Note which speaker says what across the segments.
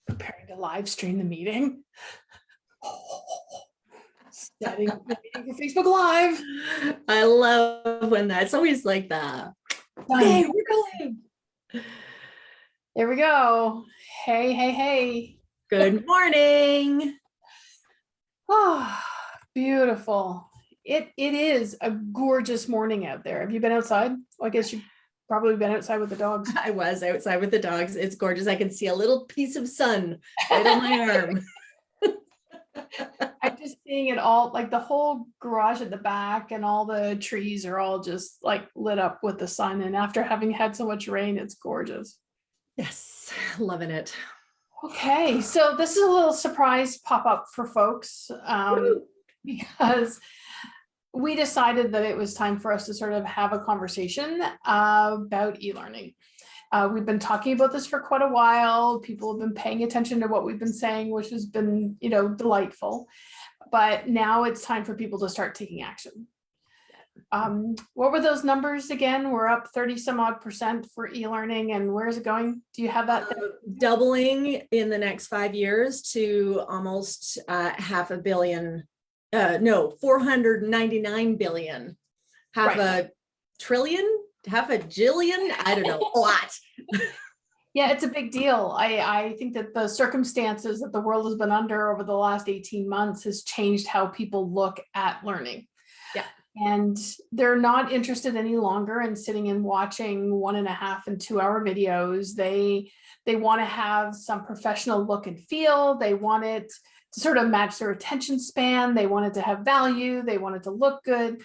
Speaker 1: preparing to live stream the meeting. Setting the meeting for Facebook Live.
Speaker 2: I love when that's always like that.
Speaker 1: Okay, we're going. There we go. Hey, hey, hey.
Speaker 2: Good morning.
Speaker 1: Oh, beautiful. It is a gorgeous morning out there. Have you been outside? Well, I guess you've probably been outside with the dogs.
Speaker 2: I was outside with the dogs. It's gorgeous. I can see a little piece of sun right on my arm.
Speaker 1: I'm just seeing it all, like the whole garage at the back and all the trees are all just like lit up with the sun. And after having had so much rain, it's gorgeous.
Speaker 2: Yes, loving it.
Speaker 1: Okay, so this is a little surprise pop-up for folks because we decided that it was time for us to sort of have a conversation about e-learning. We've been talking about this for quite a while. People have been paying attention to what we've been saying, which has been, delightful. But now it's time for people to start taking action. What were those numbers again? We're up 30 some odd % for e-learning, and where's it going? Do you have that?
Speaker 2: Doubling in the next 5 years to almost $500 billion. No, 499 billion. Half a trillion, half a jillion. I don't know, a lot.
Speaker 1: Yeah, it's a big deal. I think that the circumstances that the world has been under over the last 18 months has changed how people look at learning.
Speaker 2: Yeah.
Speaker 1: And they're not interested any longer in sitting and watching 1.5 and 2 hour videos. They want to have some professional look and feel. They want it to sort of match their attention span. They want it to have value. They want it to look good.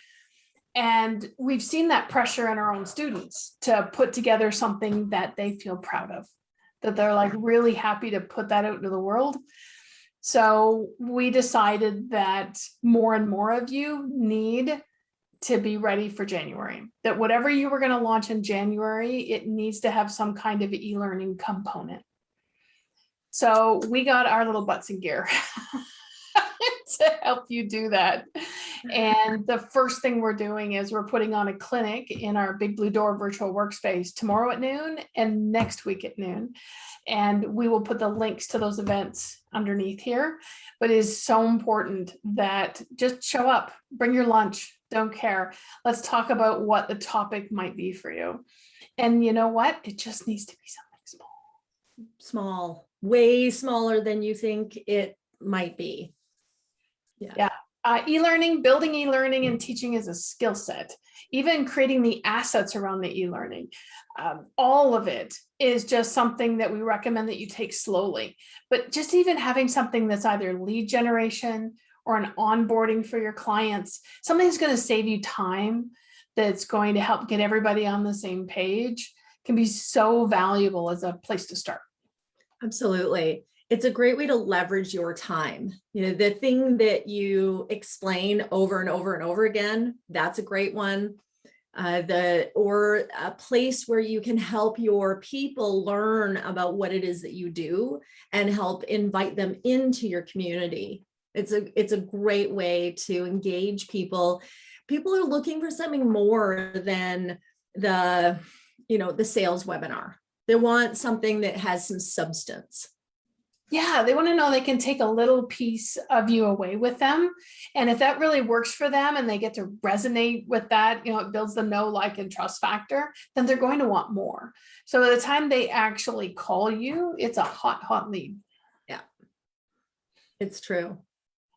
Speaker 1: And we've seen that pressure in our own students to put together something that they feel proud of, that they're like really happy to put that out into the world. So we decided that more and more of you need to be ready for January, that whatever you were going to launch in January, it needs to have some kind of e-learning component. So we got our little butts in gear to help you do that. And the first thing we're doing is we're putting on a clinic in our Big Blue Door virtual workspace tomorrow at noon and next week at noon. And we will put the links to those events underneath here. But it is so important that just show up, bring your lunch, don't care. Let's talk about what the topic might be for you. And you know what? It just needs to be something small.
Speaker 2: Small, way smaller than you think it might be.
Speaker 1: Yeah. E-learning, building e-learning and teaching is a skill set. Even creating the assets around the e-learning, all of it is just something that we recommend that you take slowly. But just even having something that's either lead generation or an onboarding for your clients, something that's going to save you time, that's going to help get everybody on the same page, can be so valuable as a place to start.
Speaker 2: Absolutely. It's a great way to leverage your time. The thing that you explain over and over and over again, that's a great one. Or a place where you can help your people learn about what it is that you do and help invite them into your community. It's a great way to engage people. People are looking for something more than the sales webinar. They want something that has some substance.
Speaker 1: Yeah, they want to know they can take a little piece of you away with them. And if that really works for them and they get to resonate with that, it builds the know, like, and trust factor, then they're going to want more. So by the time they actually call you, it's a hot lead.
Speaker 2: Yeah, it's true.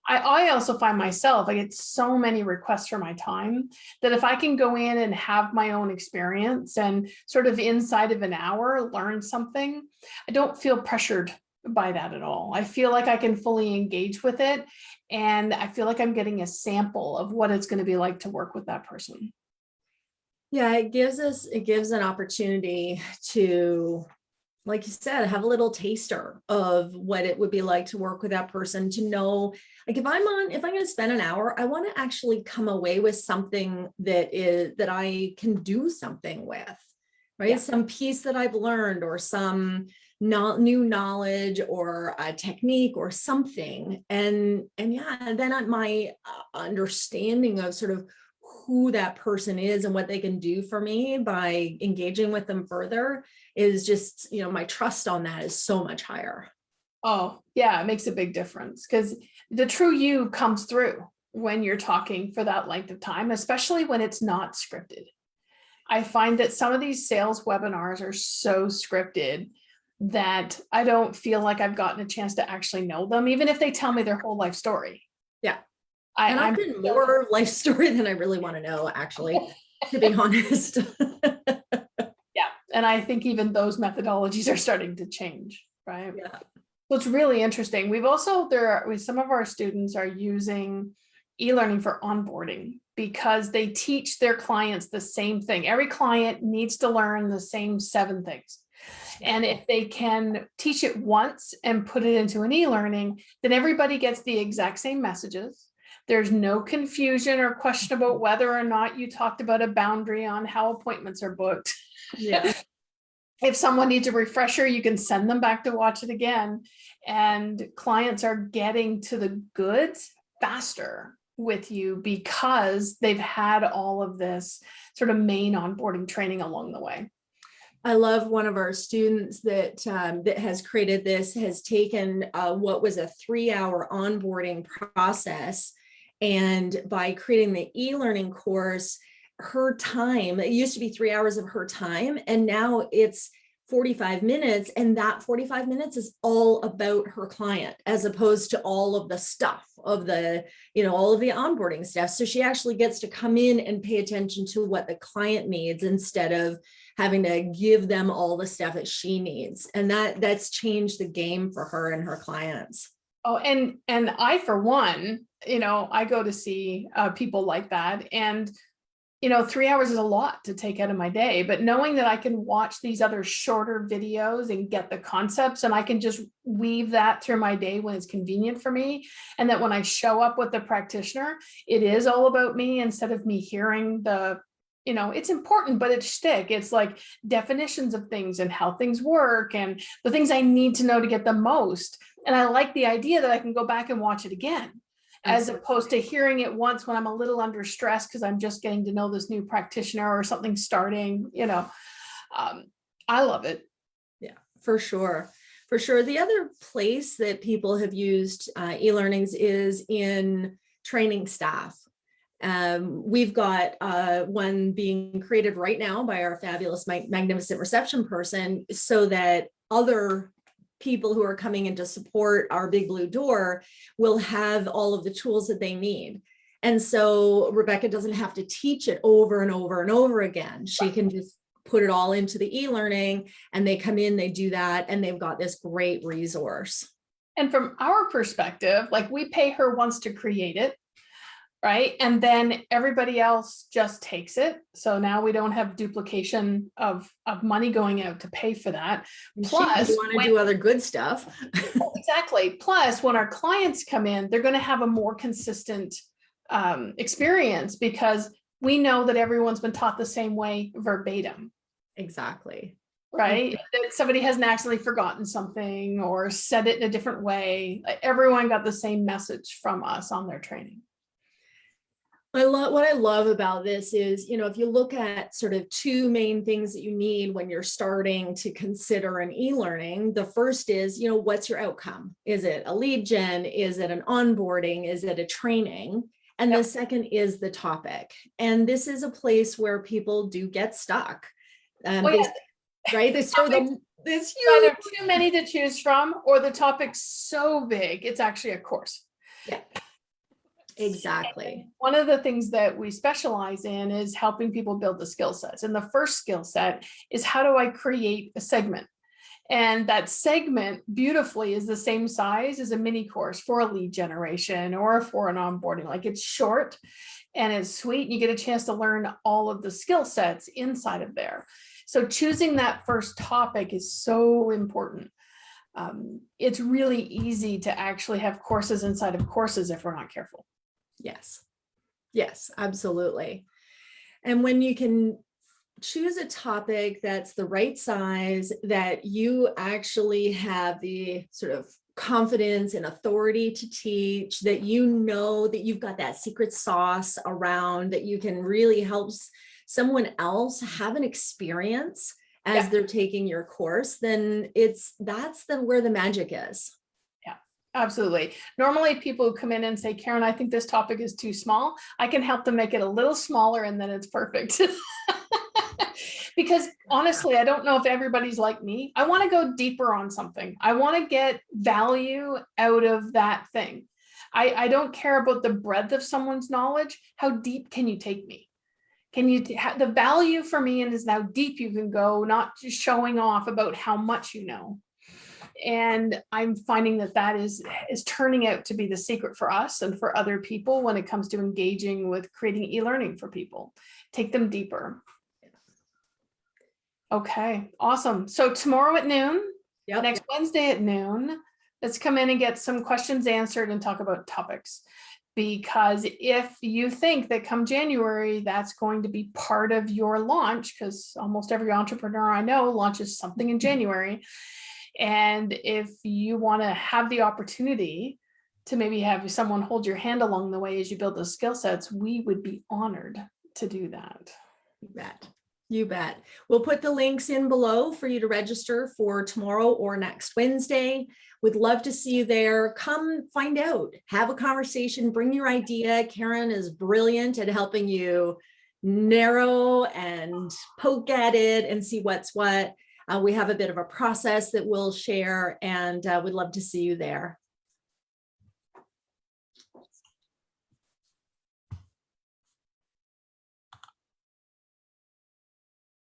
Speaker 1: I also find myself, I get so many requests for my time that if I can go in and have my own experience and sort of inside of an hour, learn something, I don't feel pressured by that at all. I feel like I can fully engage with it. And I feel like I'm getting a sample of what it's going to be like to work with that person.
Speaker 2: Yeah, it gives an opportunity to, like you said, have a little taster of what it would be like to work with that person, to know, like, if I'm going to spend an hour, I want to actually come away with something that I can do something with, right? Yeah. Some piece that I've learned, or some new knowledge, or a technique or something. And then my understanding of sort of who that person is and what they can do for me by engaging with them further is just, my trust on that is so much higher.
Speaker 1: Oh, yeah, it makes a big difference because the true you comes through when you're talking for that length of time, especially when it's not scripted. I find that some of these sales webinars are so scripted that I don't feel like I've gotten a chance to actually know them, even if they tell me their whole life story.
Speaker 2: Yeah.
Speaker 1: I,
Speaker 2: And
Speaker 1: I'm
Speaker 2: often more life story than I really want to know, actually, to be honest.
Speaker 1: yeah, and I think even those methodologies are starting to change, right?
Speaker 2: Yeah.
Speaker 1: So it's really interesting. We've also some of our students are using e-learning for onboarding because they teach their clients the same thing. Every client needs to learn the same 7 things. And if they can teach it once and put it into an e-learning, then everybody gets the exact same messages. There's no confusion or question about whether or not you talked about a boundary on how appointments are booked.
Speaker 2: Yeah.
Speaker 1: If someone needs a refresher, you can send them back to watch it again. And clients are getting to the goods faster with you because they've had all of this sort of main onboarding training along the way.
Speaker 2: I love one of our students that has created this, has taken what was a 3-hour onboarding process. And by creating the e-learning course, her time, it used to be 3 hours of her time, and now it's 45 minutes. And that 45 minutes is all about her client, as opposed to all of the stuff of the, all of the onboarding stuff. So she actually gets to come in and pay attention to what the client needs instead of having to give them all the stuff that she needs. And that's changed the game for her and her clients.
Speaker 1: Oh, and I, for one, I go to see people like that, and 3 hours is a lot to take out of my day, but knowing that I can watch these other shorter videos and get the concepts, and I can just weave that through my day when it's convenient for me. And that when I show up with the practitioner, it is all about me instead of me hearing it's important, but it's shtick. It's like definitions of things and how things work and the things I need to know to get the most. And I like the idea that I can go back and watch it again, as opposed to hearing it once when I'm a little under stress because I'm just getting to know this new practitioner or something starting, I love it.
Speaker 2: Yeah, for sure. For sure. The other place that people have used e-learnings is in training staff. We've got one being created right now by our fabulous, magnificent reception person, so that other people who are coming in to support our Big Blue Door will have all of the tools that they need. And so Rebecca doesn't have to teach it over and over and over again. She can just put it all into the e-learning, and they come in, they do that, and they've got this great resource.
Speaker 1: And from our perspective, like, we pay her once to create it, right? And then everybody else just takes it. So now we don't have duplication of money going out to pay for that. Plus,
Speaker 2: you want to do other good stuff.
Speaker 1: Exactly. Plus, when our clients come in, they're going to have a more consistent experience because we know that everyone's been taught the same way verbatim.
Speaker 2: Exactly.
Speaker 1: Right? That somebody hasn't actually forgotten something or said it in a different way. Everyone got the same message from us on their training.
Speaker 2: What I love about this is, if you look at sort of 2 main things that you need when you're starting to consider an e-learning, the first is, what's your outcome? Is it a lead gen? Is it an onboarding? Is it a training? And the second is the topic. And this is a place where people do get stuck. Right? They start with this huge.
Speaker 1: Either too many to choose from, or the topic's so big, it's actually a course.
Speaker 2: Yeah. Exactly.
Speaker 1: One of the things that we specialize in is helping people build the skill sets. And the first skill set is, how do I create a segment? And that segment beautifully is the same size as a mini course for a lead generation or for an onboarding. Like, it's short and it's sweet. You get a chance to learn all of the skill sets inside of there. So choosing that first topic is so important. It's really easy to actually have courses inside of courses if we're not careful.
Speaker 2: Yes, absolutely. And when you can choose a topic that's the right size, that you actually have the sort of confidence and authority to teach, that that you've got that secret sauce around, that you can really help someone else have an experience as they're taking your course, then that's where the magic is.
Speaker 1: Absolutely. Normally people who come in and say, Karen, I think this topic is too small. I can help them make it a little smaller and then it's perfect. Because honestly, I don't know if everybody's like me. I want to go deeper on something. I want to get value out of that thing. I don't care about the breadth of someone's knowledge. How deep can you take me? Can you, the value for me is how deep you can go, not just showing off about how much you know. And I'm finding that that is turning out to be the secret for us and for other people when it comes to engaging with creating e-learning for people. Take them deeper. Okay, awesome. So tomorrow at noon,
Speaker 2: Yep.
Speaker 1: next Wednesday at noon, let's come in and get some questions answered and talk about topics. Because if you think that come January, that's going to be part of your launch, because almost every entrepreneur I know launches something in January. And if you want to have the opportunity to maybe have someone hold your hand along the way as you build those skill sets, we would be honored to do that.
Speaker 2: You bet. You bet. We'll put the links in below for you to register for tomorrow or next Wednesday. We'd love to see you there. Come find out, have a conversation, bring your idea. Karen is brilliant at helping you narrow and poke at it and see what's what. We have a bit of a process that we'll share, and we'd love to see you there.